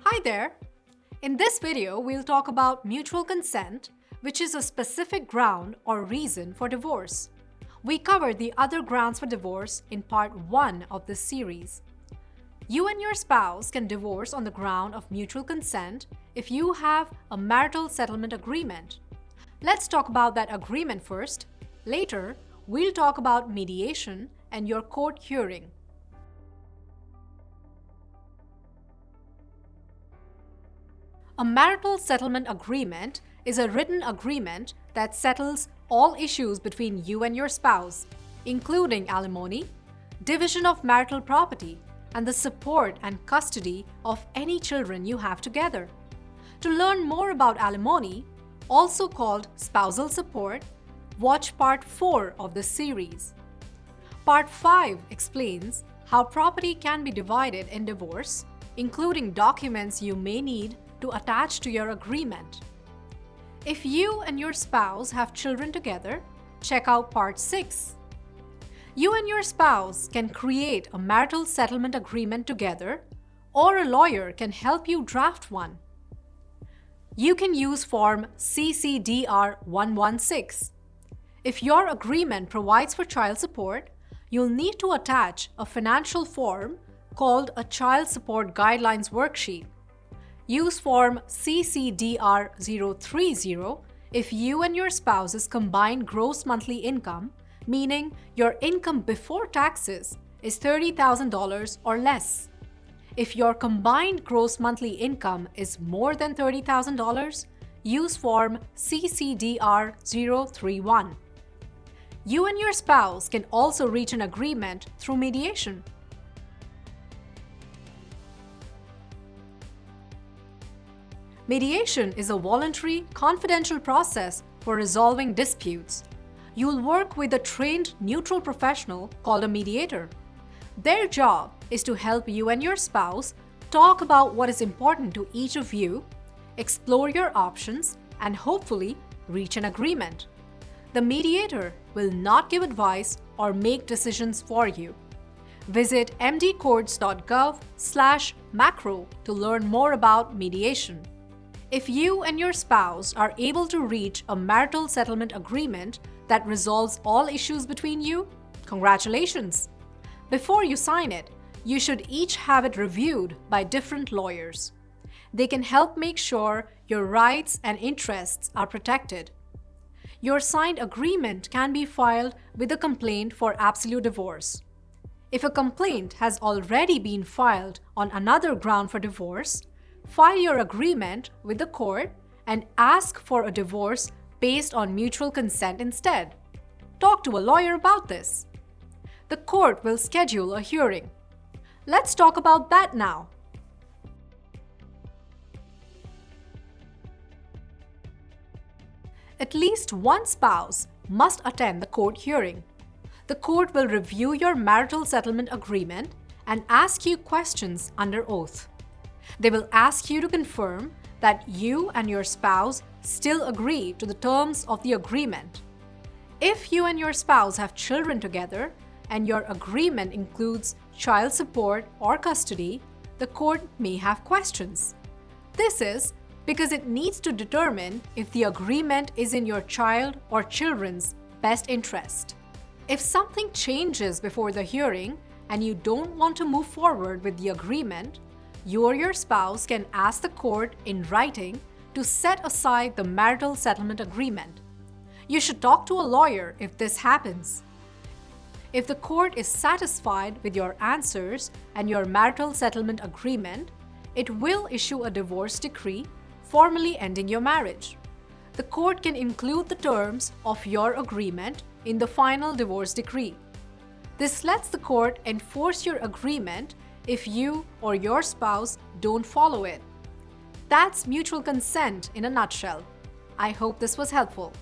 Hi there! In this video, we'll talk about mutual consent, which is a specific ground or reason for divorce. We covered the other grounds for divorce in part 1 of this series. You and your spouse can divorce on the ground of mutual consent if you have a marital settlement agreement. Let's talk about that agreement first. Later, we'll talk about mediation and your court hearing. A marital settlement agreement is a written agreement that settles all issues between you and your spouse, including alimony, division of marital property, and the support and custody of any children you have together. To learn more about alimony, also called spousal support, watch part 4 of this series. Part 5 explains how property can be divided in divorce, including documents you may need to attach to your agreement. If you and your spouse have children together, check out Part 6. You and your spouse can create a marital settlement agreement together, or a lawyer can help you draft one. You can use Form CCDR 116. If your agreement provides for child support, you'll need to attach a financial form called a Child Support Guidelines Worksheet. Use Form CCDR 030 if you and your spouse's combined gross monthly income, meaning your income before taxes, is $30,000 or less. If your combined gross monthly income is more than $30,000, use Form CCDR 031. You and your spouse can also reach an agreement through mediation. Mediation is a voluntary, confidential process for resolving disputes. You'll work with a trained, neutral professional called a mediator. Their job is to help you and your spouse talk about what is important to each of you, explore your options, and hopefully reach an agreement. The mediator will not give advice or make decisions for you. Visit mdcourts.gov/macro to learn more about mediation. If you and your spouse are able to reach a marital settlement agreement that resolves all issues between you, congratulations! Before you sign it, you should each have it reviewed by different lawyers. They can help make sure your rights and interests are protected. Your signed agreement can be filed with a complaint for absolute divorce. If a complaint has already been filed on another ground for divorce, file your agreement with the court and ask for a divorce based on mutual consent instead. Talk to a lawyer about this. The court will schedule a hearing. Let's talk about that now. At least one spouse must attend the court hearing. The court will review your marital settlement agreement and ask you questions under oath. They will ask you to confirm that you and your spouse still agree to the terms of the agreement. If you and your spouse have children together and your agreement includes child support or custody, the court may have questions. This is because it needs to determine if the agreement is in your child or children's best interest. If something changes before the hearing and you don't want to move forward with the agreement, you or your spouse can ask the court in writing to set aside the marital settlement agreement. You should talk to a lawyer if this happens. If the court is satisfied with your answers and your marital settlement agreement, it will issue a divorce decree, formally ending your marriage. The court can include the terms of your agreement in the final divorce decree. This lets the court enforce your agreement if you or your spouse don't follow it. That's mutual consent in a nutshell. I hope this was helpful.